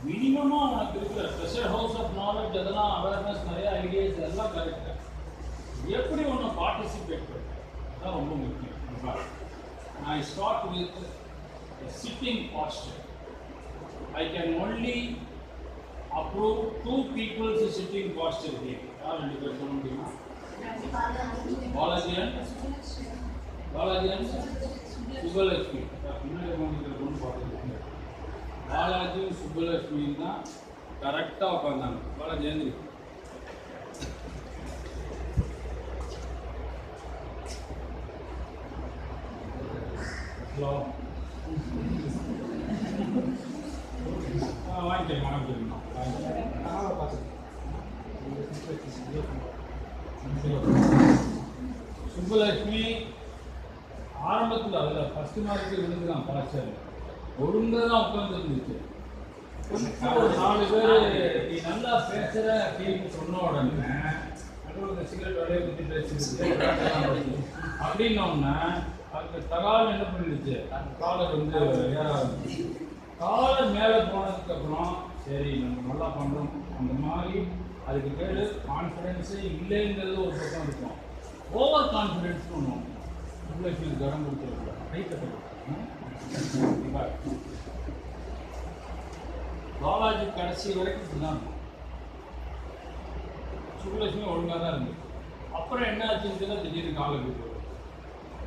மினிமமாக உனக்கு இருக்கிற ப்ரெஷர் ஹவுஸ் ஆஃப் நாலேஜ் அதெல்லாம் அவேர்னஸ் நிறைய ஐடியாஸ் எல்லாம் கரெக்டாக எப்படி ஒன்று பார்ட்டிசிபேட் பண்ணுறேன் அதுதான் ரொம்ப முக்கியம். I start with a sitting posture. I can only approve 2 people's sitting posture here. யார் 2 பேர் சொல்ல முடியுமா? பாலாஜி and சுப்பலட்சுமி. முன்னாடி கொண்டு பார்த்துருக்கீங்க. பாலாஜி சுப்பலட்சுமி தான் கரெக்டாக உட்காந்தாங்க. பாலாஜி ஏந்திரி. ஹலோ வாங்கிக்கிறேன். சுப்பலட்சுமி ஆரம்பத்தில் அதில் ஃபஸ்ட்டு மார்க்கு விழுந்துதான் பாஸ்டர் ஒழுங்காக தான் உட்காந்துருந்துச்சு. ஒரு 4 பேர் நீ நல்லா பேசுகிற அப்படின்னு சொன்ன உடனே நடுவில் சிகரெட் வரைய பற்றி பேசிட்டு அப்படின்னோடனே அதுக்கு தகால் என்ன பண்ணிடுச்சு, காலர் வந்து ஏறாது. காலர் மேலே போனதுக்கப்புறம் சரி நம்ம நல்லா பண்ணுறோம் அந்த மாதிரி. அதுக்கு பேர் கான்ஃபிடென்ஸே இல்லைங்கிறது ஒரு பக்கம் இருக்கும். ஓவர் கான்ஃபிடென்ஸ்னு ஒன்று உங்களை ஃபீல் கடன் கொடுத்துருக்கூடாது. பாலாஜி கடைசி வரைக்கும் இப்படிதான் இருக்கும். சுப்புலட்சுமி ஒழுங்காக தான் இருந்தது. அப்புறம் என்ன ஆச்சுன்னு தெரியல, திடீர்னு காலை போட்டு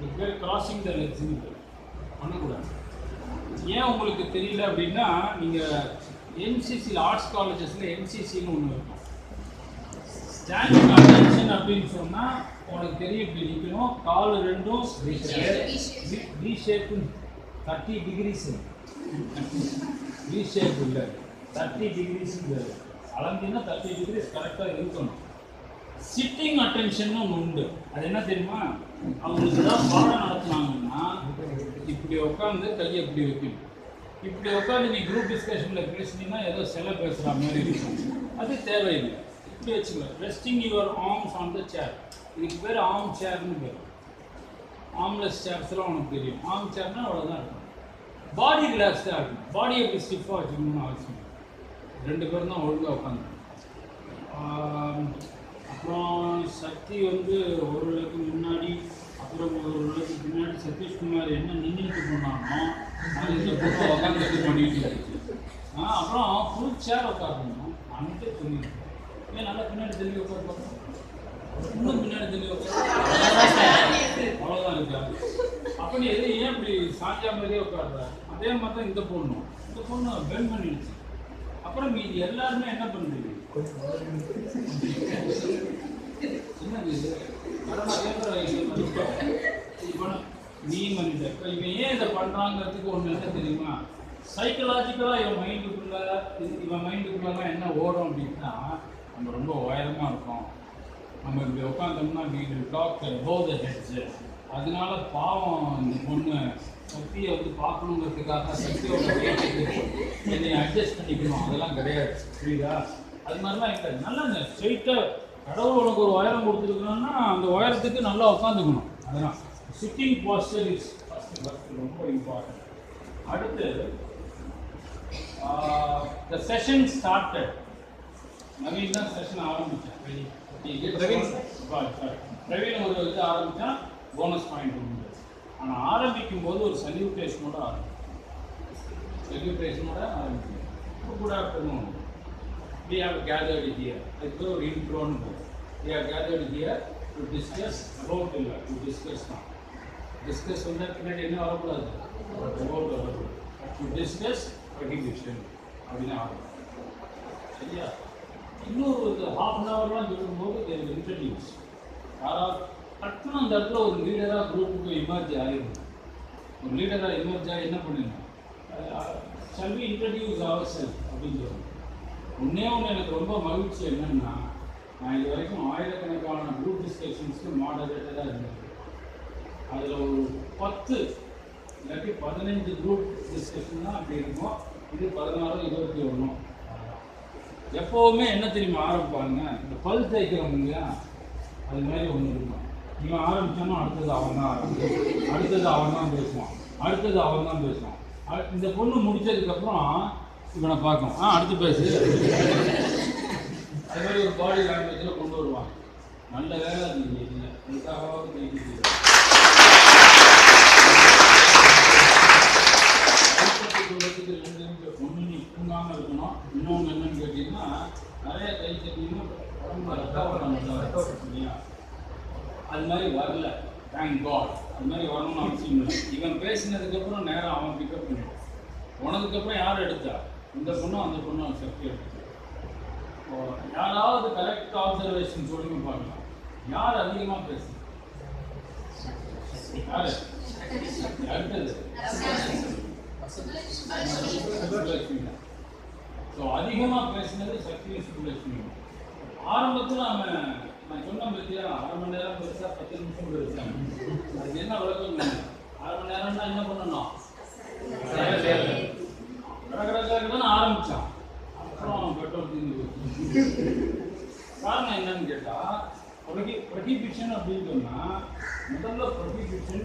இதுக்கு பேர் கிராசிங் த லெக்ஸ்ன்னு பண்ணக்கூடாது. ஏன் உங்களுக்கு தெரியல அப்படின்னா, நீங்கள் என்சிசியில் ஆர்ட்ஸ் காலேஜஸில் என்சிசின்னு ஒன்று இருக்கும். ஸ்டாண்டிங் அட்டென்ஷன் அப்படின்னு சொன்னால் உனக்கு தெரியும், இப்படி நிற்கணும், கால் ரெண்டும் V shape 30 degrees. We shape இல்லை, 30 degrees அளந்தீங்கன்னா 30 degrees கரெக்டாக இருக்கணும். சிட்டிங் அட்டென்ஷன் ஒன்று உண்டு. அது என்ன தெரியுமா, அவங்களுக்கு ஏதாவது பாடம் நடத்துனாங்கன்னா இப்படி உட்காந்து கையை இப்படி வைக்கணும். இப்படி உட்காந்து நீ குரூப் டிஸ்கஷனில் பேசுனீங்கன்னா ஏதோ சில பேசுகிற மாதிரி இருக்கும். அது தேவையில்லை. இப்படி வச்சுக்கலாம். Resting your arms on the chair. இதுக்கு பேர் ஆர்ம் சேர்னு பேர். ஆர்ம்லெஸ் சேர்ஸ்லாம் உனக்கு தெரியும். ஆர்ம் சேர்னா அவ்வளோதான் இருக்கும். பாடி ரிலாக்ஸ்டாக இருக்கும். பாடியை எப்படி ஸ்டிஃபாக வச்சுக்கணும்னு அவசியம். 2 பேரும் தான் ஒழுங்காக உட்காந்து. அப்புறம் சக்தி வந்து ஒரு லக்கு முன்னாடி, அப்புறம் ஒரு லக்கு பின்னாடி சதீஷ்குமார் என்ன நின்றுட்டு போனானோ அது இந்த பொண்ணு உட்காந்து பண்ணிட்டு இருந்துச்சு. அப்புறம் ஃபுல் சேர் உட்காரணும். அன்னைக்கே சொல்லியிருக்கேன், ஏன் நல்லா பின்னாடி தெளிவு உட்காந்து இன்னும் பின்னாடி தெளிவு அவ்வளோதான் இருக்காது. அப்போ நீ எது ஏன் இப்படி சாஞ்சா மாதிரியே உட்காடுற? அதே மாதிரி தான் இந்த பொண்ணு பெண்ட் பண்ணிடுச்சு. அப்புறம் மீதி எல்லாருமே என்ன பண்ணுறீங்க, என்னது இது நீ பண்ணிட்ட. இப்போ இவன் ஏன் இதை பண்ணுறாங்கிறதுக்கு ஒன்று என்ன தெரியுமா, சைக்கலாஜிக்கலாக இவன் மைண்டுக்குள்ளலாம் என்ன ஓடும் அப்படின்னா, நம்ம ரொம்ப உயரமாக இருக்கோம், நம்ம இப்படி உட்காந்தோம்னா we will talk above the heads. அதனால பாவம் இந்த பொண்ணு சக்தியை வந்து பார்க்கணுங்கிறதுக்காக சக்தியோட என்னை அட்ஜஸ்ட் பண்ணிக்கணும், அதெல்லாம் கிடையாது. புரியுதா? அது மாதிரிலாம் இல்லை. நல்லா ஸ்ட்ரெயிட்டாக கடவுள் உனக்கு ஒரு உயரம் கொடுத்துருக்கணும்னா அந்த உயரத்துக்கு நல்லா உட்காந்துக்கணும். அதனால் சிட்டிங் போஸ்டர் இஸ் ரொம்ப இம்பார்ட்டன்ட். அடுத்து த செஷன் ஸ்டார்டட். நவீன் தான் செஷன் ஆரம்பித்தேன். பிரவீன் ஒரு இது ஆரம்பித்தா போனஸ் பாயிண்ட் உண்டு. ஆனால் ஆரம்பிக்கும் போது ஒரு சல்யூட்டேஷனோட ஆரம்பிக்கும். Good afternoon, we have gathered here. அதுக்கு ஒரு இன்ட்ரோன்னு we have gathered here to discuss about இல்லை to discuss தான். டிஸ்கஸ் வந்து பின்னாடி என்ன வரக்கூடாது, about வரக்கூடாது. to discuss prohibition அப்படின்னு ஆரம்பிக்கும். சரியா? இன்னொரு ½ an hourலாம் சொல்லும்போது they will introduce. யாராவது டக்குன்னு அந்த இடத்துல ஒரு லீடராக குரூப்புக்கு எமர்ஜ் ஆகிடும். ஒரு லீடராக எமர்ஜ் ஆகி என்ன பண்ணிடணும், shall we introduce ourselves அப்படின்னு சொல்லுவோம். ஒன்றே எனக்கு ரொம்ப மகிழ்ச்சி என்னென்னா, நான் இது வரைக்கும் ஆயிரக்கணக்கான குரூப் டிஸ்கஷன்ஸ்க்கு மாடரேட்டராக இருந்தது. அதில் ஒரு 10 இல்லாட்டி 15 குரூப் டிஸ்கஷன் தான் அப்படி இருக்கும். இது 16, 21. எப்போவுமே என்ன தெரியுமா ஆரம்பிப்பாங்க, இந்த பல் தேய்க்கிறோம் இல்லையா, அது மாதிரி ஒன்று இருக்கும். இவன் ஆரம்பித்தானோ அடுத்தது அவன் தான் ஆரம்பிப்பான், அடுத்தது அவன் தான் பேசுவான், அடுத்தது அவன் தான் பேசுவான். இந்த பொண்ணு முடித்ததுக்கப்புறம் இவனை பார்க்கும். அடுத்து பேசு. அது மாதிரி ஒரு பாடி லாங்குவேஜில் கொண்டு வருவாங்க. நல்ல வேலை அது இல்லை, இதுக்காகவாவது கைக்கு செய்யும். ஒன்று நீ தூங்காமல் இருக்கணும். இன்னொன்று என்னன்னு கேட்டிங்கன்னா, நிறைய கை தட்டிங்கன்னா உடம்பு இல்லையா? அது மாதிரி வரல, தேங்க் காட். அது மாதிரி வரணும்னு அவசியம் இல்லை. இவன் பேசினதுக்கப்புறம் நேரம் அவன் பிக்கப் பண்ணிடுவான். உனதுக்கப்புறம் யார் எடுத்தா? இந்த பொண்ணும் அந்த பொண்ணும் சக்தி எடுத்து. யாராவது கரெக்ட் ஆப்சர்வேஷன் சொல்லுங்க பார்க்கலாம். யார் அதிகமாக பேசு? யாரு அடுத்தது? ஸோ அதிகமாக பேசினது சக்தி சுப்புலட்சுமி. ஆரம்பத்தில் நான் சொன்ன பற்றியா, அரை மணி நேரம் பெருசா 10 நிமிஷம் பெருசாங்க. அதுக்கு என்ன விளக்கம்? அரை மணி நேரம்னா என்ன பண்ணணும்? கடற்கரை ஆரம்பிச்சான். அப்புறம் பெட்ரோல் தீர்ந்து போச்சு. காரணம் என்னன்னு கேட்டால், ப்ரொஹிபிஷன் அப்படின்னு சொன்னால், முதல்ல ப்ரொஹிபிஷன்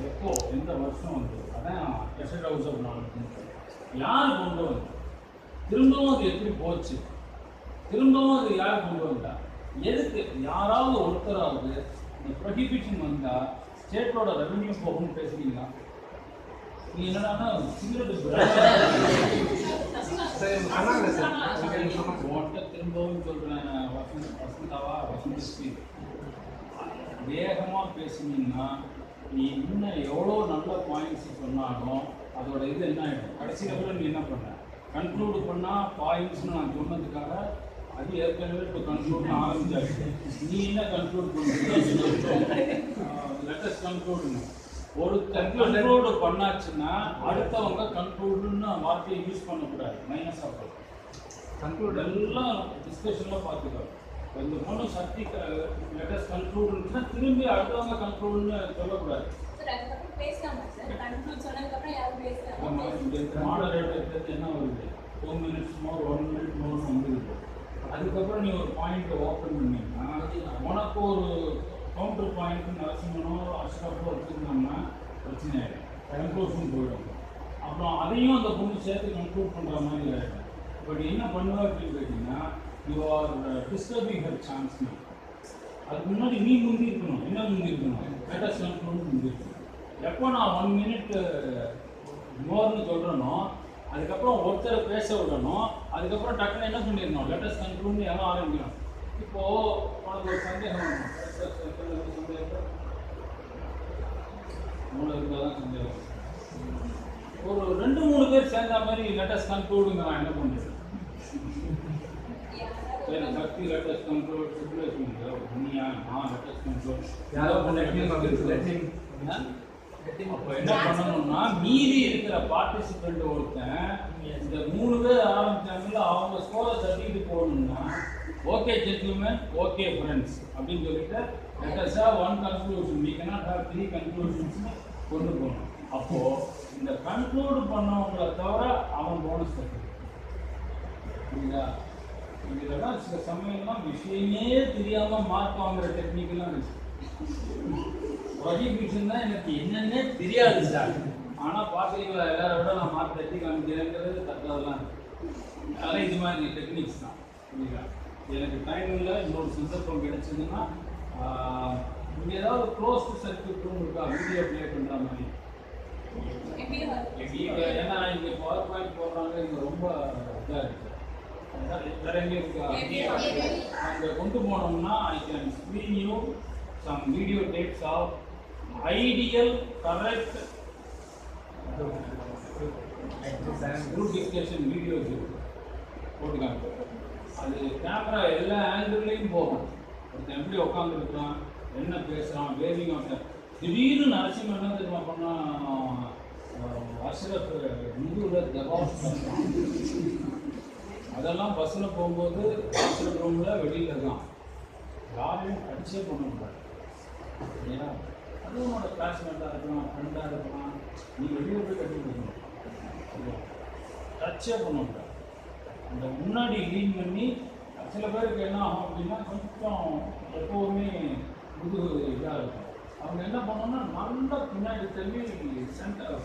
எப்போ எந்த வருஷம் வந்து அதான் கெசட் ஹவுஸ் ஆஃப் நாலேஜ் யார் கொண்டு வந்தா? திரும்பவும் அது எப்படி போச்சு? திரும்பவும் அது யார் கொண்டு வந்தா? எதுக்கு? யாராவது ஒருத்தராவது இந்த ப்ரொஹிபிஷன் வந்தால் ஸ்டேட்டோட ரெவன்யூ போகும்னு பேசுறீங்களா? நீ என்னன்னா சிகரெட்டு திரும்பவும் சொல்கிறேன். வசந்தாவா வசந்தி வேகமாக பேசுனீங்கன்னா நீ இன்னும் எவ்வளோ நல்ல பாயிண்ட்ஸ் சொன்னாலும் அதோட இது என்ன ஆகிடும்? கடைசியில் கூட நீ என்ன பண்ண? கன்க்ளூடு பண்ணால் பாயிண்ட்ஸ்னு நான் சொன்னதுக்காக அது ஏற்கனவே இப்போ கன்க்ளூட்னு ஆரம்பிச்சாச்சு. நீ என்ன கன்க்ளூட் பண்ணுறது? லெட்டஸ்ட் கன்க்ளூடுங்க. ஒரு கன்க்ளூடு பண்ணாச்சுன்னா அடுத்தவங்க கன்க்ளூடுன்னு வார்த்தையை யூஸ் பண்ணக்கூடாது. மைனஸ் ஆஃப் கன்க்ளூட் எல்லாம் டிஸ்கஷனில் பார்த்துக்கோ. இந்த பொண்ணு சக்தி லெட்டஸ்ட் கன்க்ளூடுன்னா திரும்பி அடுத்தவங்க கன்க்ளூடுன்னு சொல்லக்கூடாது. மாடரேட்டர் என்ன வருது? 2 மினிட்ஸ் மோர் 1 மினிட் மோர் வந்துருக்கு. அதுக்கப்புறம் நீ ஒரு பாயிண்ட்டை ஓப்பன் பண்ணிங்கன்னா உனக்கு ஒரு கவுண்டர் பாயிண்ட் நரசிம்மனோ அஷ்ரஃபோ வச்சுருந்தோம்னா பிரச்சனை ஆகிடும், கன்க்ளூஷன் போயிடும். அப்புறம் அதையும் அந்த பொண்ணு சேர்த்து கன்க்ளூட் பண்ணுற மாதிரி ஆகிடும். பட் என்ன பண்ணுவா அப்படின்னு கேட்டிங்கன்னா, யூ ஆர் டிஸ்டர்பிங் ஹர் சான்ஸ்னா. அதுக்கு முன்னாடி நீ முந்தி இருக்கணும். என்ன முந்தி இருக்கணும்? லெட்டஸ்ட் கன்க்ளூட் முந்தி இருக்கணும். எப்போ நான் 1 மினிட் மோர்னு சொல்கிறேனோ அதுக்கப்புறம் ஒருத்தரை பேச விடணும். அதுக்கப்புறம் டக்குன்னு என்ன பண்ணிடணும்? லெட்டஸ்ட் கன்க்ளூட்னு யாரும் ஆரம்பிக்கணும். இப்போது உனக்கு ஒரு சந்தேகம் வேணும். சந்தேகம் மூணு இருந்தால் தான் சந்தேகம். ஒரு 2-3 பேர் சேர்ந்த மாதிரி லெட்டஸ்ட் கன்க்ளூடுங்க. நான் என்ன பண்ணுறேன்? சரி, சக்தி லெட்டஸ்ட் கன்க்ளூட், சிச்சுவேஷன் நீயா நான் லெட்டஸ்ட் கன்க்ளூட் அப்போ என்ன பண்ணணும்னா, மீதி இருக்கிற பார்ட்டிசிபெண்ட் ஒருத்தன் இந்த 3 பேர் ஆரம்பிச்சாங்கல்ல, அவங்க ஸ்கோரை தட்டிட்டு போகணும்னா ஓகே ஜென்டில்மேன், ஓகே ஃப்ரெண்ட்ஸ் அப்படின்னு சொல்லிட்டு லெட்டஸ்டாக 1 கன்க்ளூஷன், we cannot have 3 கன்க்ளூஷன்ஸ்னு கொண்டு போகணும். அப்போது இந்த கன்க்ளூட் பண்ணவங்களை தவிர அவன் போனஸ் தட்டு. புரியுதா? இதெல்லாம் சில சமயம்லாம் விஷயமே தெரியாமல் மார்க் வாங்குற டெக்னிக்கெல்லாம் இருக்குது. ப்ரொஹிபிஷன் தான் எனக்கு என்னன்னே தெரியாது சார், ஆனால் பார்க்குறீங்களா எல்லாரை விட நான் மார்க் தட்டி காமிக்கிறேங்கிறது தட்டதெல்லாம் இருக்குது. அதனால் இது மாதிரி டெக்னிக்ஸ் தான். புரியுதா? எனக்கு டைம் இல்லை, இன்னொரு சந்தர்ப்பம் கிடைச்சதுன்னா இங்கே ஏதாவது க்ளோஸ்டு சர்க்யூட் ரூம் இருக்கா வீடியோ ப்ளே பண்ணுற மாதிரி? ஏன்னா இங்கே பவர் பாயிண்ட் போடுறாங்க, இங்கே ரொம்ப இதாக இருக்குது. வேற எங்கே இருக்கா? அங்கே கொண்டு போனோம்னா I can screen you some video tapes of ideal correct group discussion videos போட்டுக்காங்க. அது கேமரா எல்லா ஆங்கிள்லையும் போகும். ஒருத்தன் எப்படி உட்காந்துருக்கான், என்ன பேசுகிறான், வேவிங் ஆஃப் திடீர்னு நரசிம்ம என்ன தெரியுமா பண்ணால் அஷ்ரஃப் முதுகில் தபாஸ் பண்ணுறான். அதெல்லாம் பஸ்ஸில் போகும்போது ஹாஸ்டல் ரூமில் வெளியில் தான், யாரையும் அடிச்சே பண்ணக்கூடாது. ஏன்னா அது உன்னோட கிளாஸ்மேட்டாக இருக்கலாம், ஃப்ரெண்டாக இருக்கலாம், நீ வெளியே போய் கட்டி கொடுக்கணும், டச்சே பண்ணக்கூடாது. அந்த முன்னாடி லீன் பண்ணி சில பேருக்கு என்ன ஆகும் அப்படின்னா கொஞ்சம் எப்போவுமே முதுகு இதாக இருக்கும். அவங்க என்ன பண்ணோன்னா நல்லா பின்னாடி தள்ளி சென்டர்